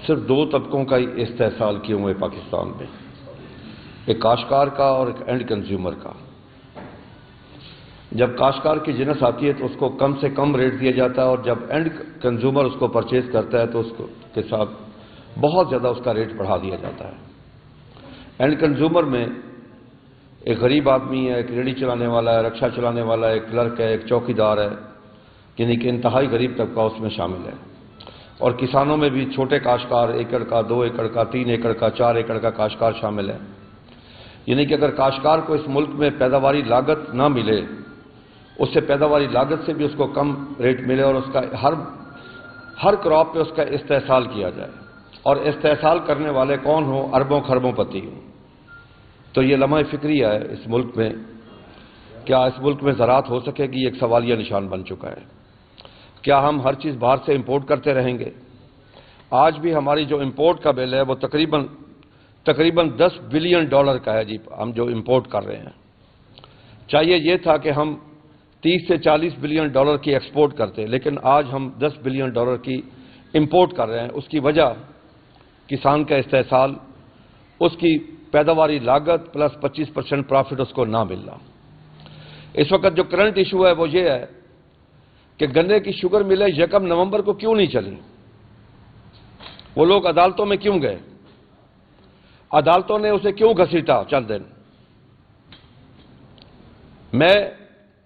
صرف دو طبقوں کا ہی استحصال کیے ہوئے پاکستان میں، ایک کاشتکار کا اور ایک اینڈ کنزیومر کا۔ جب کاشتکار کی جنس آتی ہے تو اس کو کم سے کم ریٹ دیا جاتا ہے، اور جب اینڈ کنزیومر اس کو پرچیز کرتا ہے تو اس کے ساتھ بہت زیادہ اس کا ریٹ بڑھا دیا جاتا ہے۔ اینڈ کنزیومر میں ایک غریب آدمی ہے، ایک ریڑھی چلانے والا ہے، رکشہ چلانے والا ہے، ایک کلرک ہے، ایک چوکیدار ہے، یعنی کہ انتہائی غریب طبقہ اس میں شامل ہے۔ اور کسانوں میں بھی چھوٹے کاشتکار، ایکڑ کا، 2 ایکڑ کا، 3 ایکڑ کا، 4 ایکڑ کا کاشتکار شامل ہے۔ یعنی کہ اگر کاشتکار کو اس ملک میں پیداواری لاگت نہ ملے، اس سے پیداواری لاگت سے بھی اس کو کم ریٹ ملے، اور اس کا ہر کراپ پہ اس کا استحصال کیا جائے، اور استحصال کرنے والے کون ہوں؟ اربوں خربوں پتی ہوں۔ تو یہ لمحہ فکری ہے اس ملک میں، کیا اس ملک میں زراعت ہو سکے گی؟ ایک سوالیہ نشان بن چکا ہے۔ کیا ہم ہر چیز باہر سے امپورٹ کرتے رہیں گے؟ آج بھی ہماری جو امپورٹ کا بل ہے وہ تقریباً $10 بلین کا ہے جی، ہم جو امپورٹ کر رہے ہیں۔ چاہیے یہ تھا کہ ہم $30 سے $40 بلین کی ایکسپورٹ کرتے، لیکن آج ہم $10 بلین کی امپورٹ کر رہے ہیں۔ اس کی وجہ کسان کا استحصال، اس کی پیداواری لاگت پلس 25% پرافٹ اس کو نہ ملنا۔ اس وقت جو کرنٹ ایشو ہے وہ یہ ہے کہ گنے کی شوگر ملیں 1 نومبر کو کیوں نہیں چلی؟ وہ لوگ عدالتوں میں کیوں گئے؟ عدالتوں نے اسے کیوں گھسیٹا چند دن؟ میں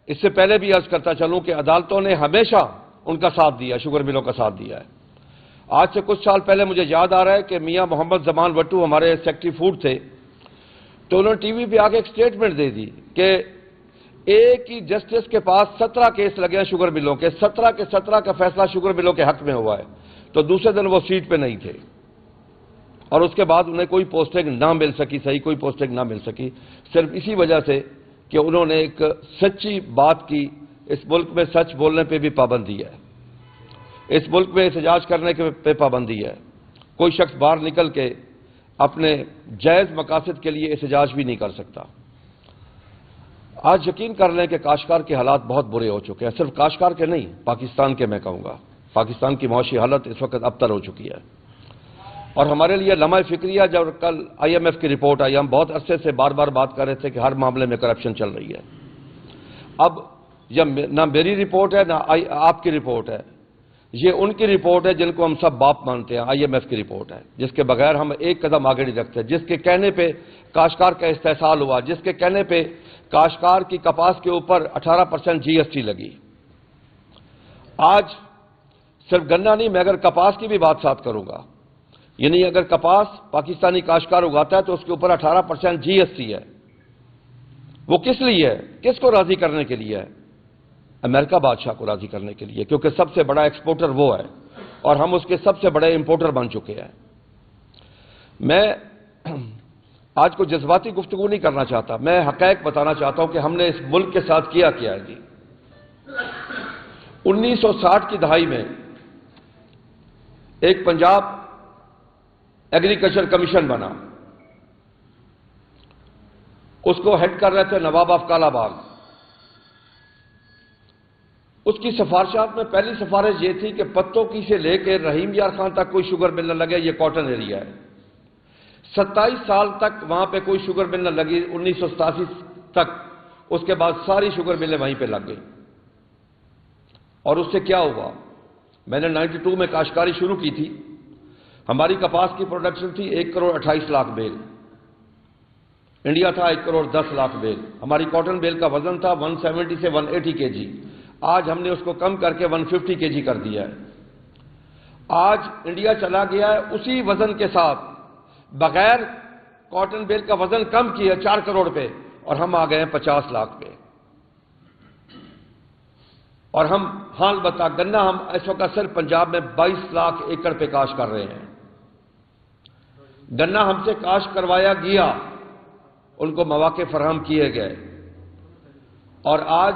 اس سے پہلے بھی عرض کرتا چلوں کہ عدالتوں نے ہمیشہ ان کا ساتھ دیا، شوگر ملوں کا ساتھ دیا ہے۔ آج سے کچھ سال پہلے مجھے یاد آ رہا ہے کہ میاں محمد زمان وٹو ہمارے سیکٹری فوڈ تھے، تو انہوں نے ٹی وی پہ آ کے ایک سٹیٹمنٹ دے دی کہ ایک ہی جسٹس کے پاس 17 کیس لگے ہیں شوگر ملوں کے، 17 کے 17 کا فیصلہ شوگر ملوں کے حق میں ہوا ہے۔ تو دوسرے دن وہ سیٹ پہ نہیں تھے، اور اس کے بعد انہیں کوئی پوسٹنگ نہ مل سکی، صحیح کوئی پوسٹنگ نہ مل سکی، صرف اسی وجہ سے کہ انہوں نے ایک سچی بات کی۔ اس ملک میں سچ بولنے پہ بھی پابندی ہے، اس ملک میں احتجاج کرنے پہ پابندی ہے۔ کوئی شخص باہر نکل کے اپنے جائز مقاصد کے لیے احتجاج بھی نہیں کر سکتا۔ آج یقین کر لیں کہ کاشتکار کے حالات بہت برے ہو چکے ہیں، صرف کاشتکار کے نہیں، پاکستان کے میں کہوں گا۔ پاکستان کی معاشی حالت اس وقت ابتر ہو چکی ہے، اور ہمارے لیے لمحہ فکریہ جب کل IMF کی رپورٹ آئی، ہم بہت عرصے سے بار بار بات کر رہے تھے کہ ہر معاملے میں کرپشن چل رہی ہے۔ اب یہ نہ میری رپورٹ ہے نہ آپ کی رپورٹ ہے، یہ ان کی رپورٹ ہے جن کو ہم سب باپ مانتے ہیں۔ IMF کی رپورٹ ہے جس کے بغیر ہم ایک قدم آگے نہیں رکھتے، جس کے کہنے پہ کاشتکار کا استحصال ہوا، جس کے کہنے پہ کاشتکار کی کپاس کے اوپر 18% GST لگی۔ آج صرف گنا نہیں، میں اگر کپاس کی بھی بات ساتھ کروں گا، یعنی اگر کپاس پاکستانی کاشتکار اگاتا ہے تو اس کے اوپر 18% GST ہے۔ وہ کس لیے ہے؟ کس کو راضی کرنے کے لیے ہے؟ امریکہ بادشاہ کو راضی کرنے کے لیے، کیونکہ سب سے بڑا ایکسپورٹر وہ ہے، اور ہم اس کے سب سے بڑے امپورٹر بن چکے ہیں۔ میں آج کو جذباتی گفتگو نہیں کرنا چاہتا، میں حقائق بتانا چاہتا ہوں کہ ہم نے اس ملک کے ساتھ کیا ہے جی۔ 1960 کی دہائی میں ایک پنجاب ایگریکلچر کمیشن بنا، اس کو ہیڈ کر رہے تھے نواب آف کالا باغ۔ اس کی سفارشات میں پہلی سفارش یہ تھی کہ پتوں کی سے لے کے رحیم یار خان تک کوئی شوگر مل نہ لگے، یہ کاٹن ایریا ہے۔ 27 سال تک وہاں پہ کوئی شوگر مل نہ لگی، 1987 تک۔ اس کے بعد ساری شوگر ملیں وہیں پہ لگ گئی، اور اس سے کیا ہوا؟ میں نے 92 میں کاشتکاری شروع کی تھی، ہماری کپاس کی پروڈکشن تھی 1,28,00,000 بیل، انڈیا تھا 1,10,00,000 بیل۔ ہماری کاٹن بیل کا وزن تھا 170 سے 180 kg، آج ہم نے اس کو کم کر کے 150 kg کر دیا ہے۔ آج انڈیا چلا گیا ہے اسی وزن کے ساتھ، بغیر کاٹن بیل کا وزن کم کیا 4 کروڑ پہ، اور ہم آ گئے ہیں 50 لاکھ پہ۔ اور ہم حال بتا گنا ہم اس وقت صرف پنجاب میں 22 لاکھ ایکڑ پہ کاشت کر رہے ہیں۔ گنا ہم سے کاشت کروایا گیا، ان کو مواقع فراہم کیے گئے، اور آج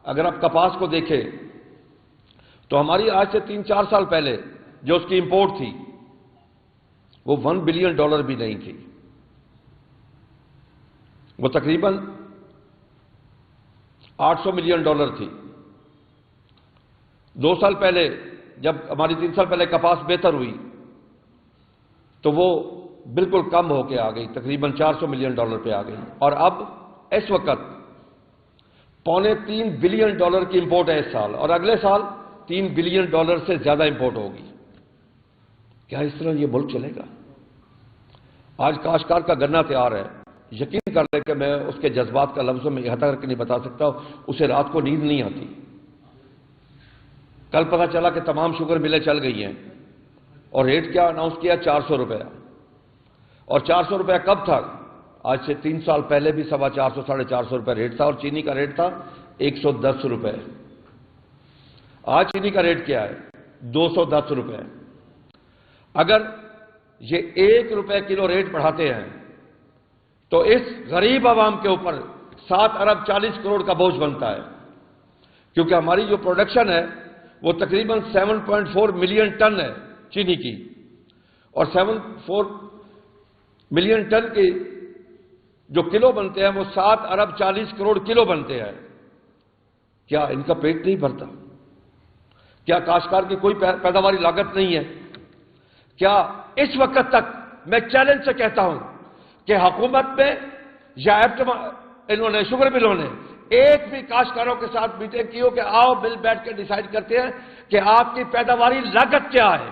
اگر آپ کپاس کو دیکھیں تو ہماری آج سے 3-4 سال پہلے جو اس کی امپورٹ تھی وہ $1 بلین بھی نہیں تھی، وہ تقریباً $800 ملین تھی۔ 2 سال پہلے جب ہماری 3 سال پہلے کپاس بہتر ہوئی تو وہ بالکل کم ہو کے آ گئی، تقریباً $400 ملین پہ آ گئی، اور اب اس وقت $2.25 بلین کی امپورٹ ہے اس سال، اور اگلے سال $3 بلین سے زیادہ امپورٹ ہوگی۔ کیا اس طرح یہ ملک چلے گا؟ آج کاشتکار کا گنا تیار ہے، یقین کر لیں کہ میں اس کے جذبات کا لفظوں میں احاطہ کر کے نہیں بتا سکتا، اسے رات کو نیند نہیں آتی۔ کل پتہ چلا کہ تمام شوگر ملیں چل گئی ہیں، اور ریٹ کیا اناؤنس کیا؟ $400۔ اور $400 کب تھا؟ آج سے 3 سال پہلے بھی $450 $450 ریٹ تھا، اور چینی کا ریٹ تھا $110۔ آج چینی کا ریٹ کیا ہے؟ $210۔ اگر یہ $1 کلو ریٹ بڑھاتے ہیں تو اس غریب عوام کے اوپر 7 ارب 40 کروڑ کا بوجھ بنتا ہے، کیونکہ ہماری جو پروڈکشن ہے وہ تقریباً 7.4 ملین ٹن ہے چینی کی، اور 7.4 ملین ٹن کے جو کلو بنتے ہیں وہ 7 ارب 40 کروڑ کلو بنتے ہیں۔ کیا ان کا پیٹ نہیں بھرتا؟ کیا کاشتکار کی کوئی پیداواری لاگت نہیں ہے؟ کیا اس وقت تک میں چیلنج سے کہتا ہوں کہ حکومت میں یا انہوں نے شوگر ملوں نے ایک بھی کاشتکاروں کے ساتھ میٹنگ کی ہو کہ آؤ مل بیٹھ کے ڈیسائیڈ کرتے ہیں کہ آپ کی پیداواری لاگت کیا ہے؟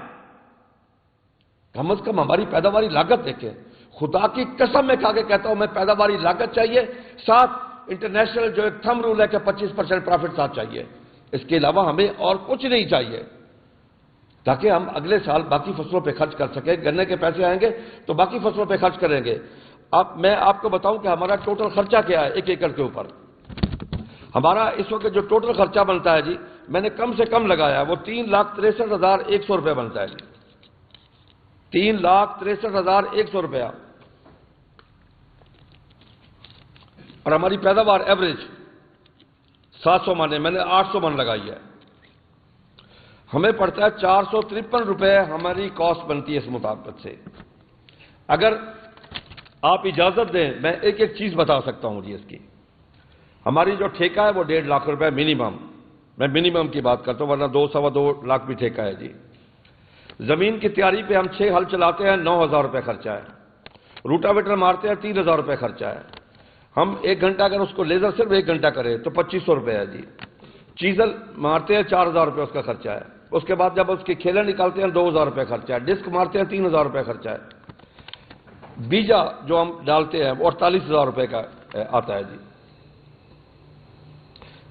کم از کم ہماری پیداواری لاگت دیکھیں۔ خدا کی قسم میں کھا کے کہتا ہوں، میں پیداواری لاگت چاہیے، ساتھ انٹرنیشنل جو ایک تھم رول ہے کہ 25% پروفٹ ساتھ چاہیے، اس کے علاوہ ہمیں اور کچھ نہیں چاہیے، تاکہ ہم اگلے سال باقی فصلوں پہ خرچ کر سکیں۔ گنے کے پیسے آئیں گے تو باقی فصلوں پہ خرچ کریں گے۔ اب میں آپ کو بتاؤں کہ ہمارا ٹوٹل خرچہ کیا ہے 1 ایکڑ کے اوپر۔ ہمارا اس وقت جو ٹوٹل خرچہ بنتا ہے جی، میں نے کم سے کم لگایا وہ $3,63,100 بنتا ہے جی، $3,63,100، اور ہماری پیداوار ایوریج 700 من ہے، میں نے 800 من لگائی ہے۔ ہمیں پڑتا ہے $453 ہماری کاسٹ بنتی ہے اس مطابقت سے۔ اگر آپ اجازت دیں میں ایک ایک چیز بتا سکتا ہوں جی اس کی۔ ہماری جو ٹھیکہ ہے وہ $1.5 منیمم، میں منیمم کی بات کرتا ہوں، ورنہ 2-2.25 لاکھ بھی ٹھیکہ ہے جی۔ زمین کی تیاری پہ ہم 6 ہل چلاتے ہیں، $9,000 خرچہ ہے۔ روٹاویٹر مارتے ہیں، $3,000 خرچہ ہے۔ ہم 1 گھنٹہ اگر اس کو لیزر صرف 1 گھنٹہ کرے تو $2,500 ہے جی۔ چیزل مارتے ہیں $4,000 اس کا خرچہ ہے۔ اس کے بعد جب اس کی کھیلیں نکالتے ہیں $2,000 خرچہ ہے۔ ڈسک مارتے ہیں $3,000 خرچہ ہے۔ بیجا جو ہم ڈالتے ہیں وہ $48,000 کا آتا ہے جی۔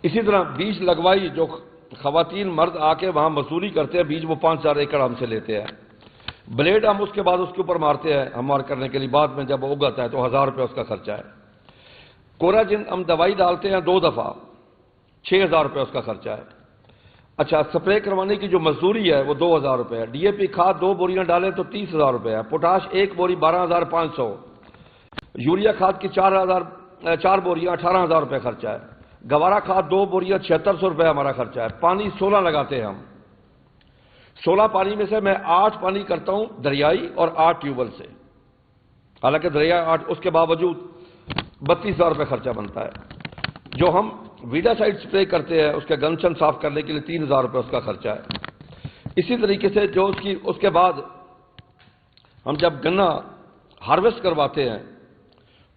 اسی طرح بیج لگوائی، جو خواتین مرد آ کے وہاں مزدوری کرتے ہیں، بیج وہ 5,000 ایکڑ ہم سے لیتے ہیں۔ بلیڈ ہم اس کے بعد اس کے اوپر مارتے ہیں ہمار کرنے کے لیے، بعد میں جب اگاتا ہے تو $1,000 اس کا خرچہ ہے۔ کوراجن ہم دوائی ڈالتے ہیں 2 دفعہ، $6,000 اس کا خرچہ ہے۔ اچھا، سپرے کروانے کی جو مزدوری ہے وہ $2,000 ہے۔ ڈی اے پی کھاد 2 بوریاں ڈالیں تو $30,000 ہے۔ پوٹاش 1 بوری 12,500۔ یوریا کھاد کی 4 بوریاں $18,000 خرچہ ہے۔ گوارا کھاد 2 بوریاں $7,600 ہمارا خرچہ ہے۔ پانی 16 لگاتے ہیں ہم۔ 16 پانی میں سے میں 8 پانی کرتا ہوں دریائی اور 8 ٹیوبل سے، حالانکہ دریا 8، اس کے باوجود $32,000 خرچہ بنتا ہے۔ جو ہم ویڈا سائڈ سپرے کرتے ہیں اس کے گنشن صاف کرنے کے لیے $3,000 اس کا خرچہ ہے۔ اسی طریقے سے جو اس کے بعد ہم جب گنا ہارویسٹ کرواتے ہیں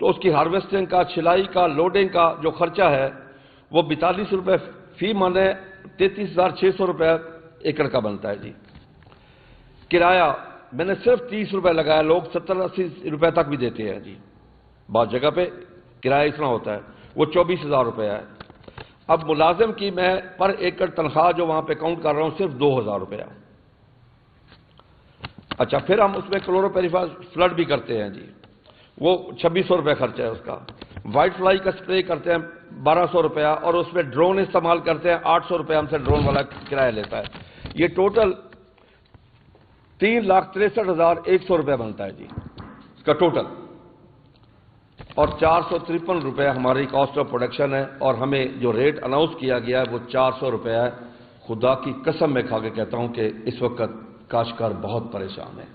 تو اس کی ہارویسٹنگ کا، چھلائی کا، لوڈنگ کا جو خرچہ ہے وہ $42 فی من ہے، $33,600 ایکڑ کا بنتا ہے جی۔ کرایہ میں نے صرف $30 لگایا، لوگ $70-80 تک بھی دیتے ہیں جی، بعض جگہ پہ کرایہ اتنا ہوتا ہے، وہ $24,000 ہے۔ اب ملازم کی میں پر ایکڑ تنخواہ جو وہاں پہ کاؤنٹ کر رہا ہوں صرف $2,000۔ اچھا، پھر ہم اس میں کلوروپیریفاس فلڈ بھی کرتے ہیں جی، وہ $2,600 خرچہ ہے اس کا۔ وائٹ فلائی کا سپرے کرتے ہیں $1,200، اور اس میں ڈرون استعمال کرتے ہیں $800 ہم سے ڈرون والا کرایہ لیتا ہے۔ یہ ٹوٹل $3,63,100 بنتا ہے جی اس کا ٹوٹل، اور $453 ہماری کاسٹ آف پروڈکشن ہے، اور ہمیں جو ریٹ اناؤنس کیا گیا ہے وہ $400 ہے۔ خدا کی قسم میں کھا کے کہتا ہوں کہ اس وقت کاشتکار بہت پریشان ہے۔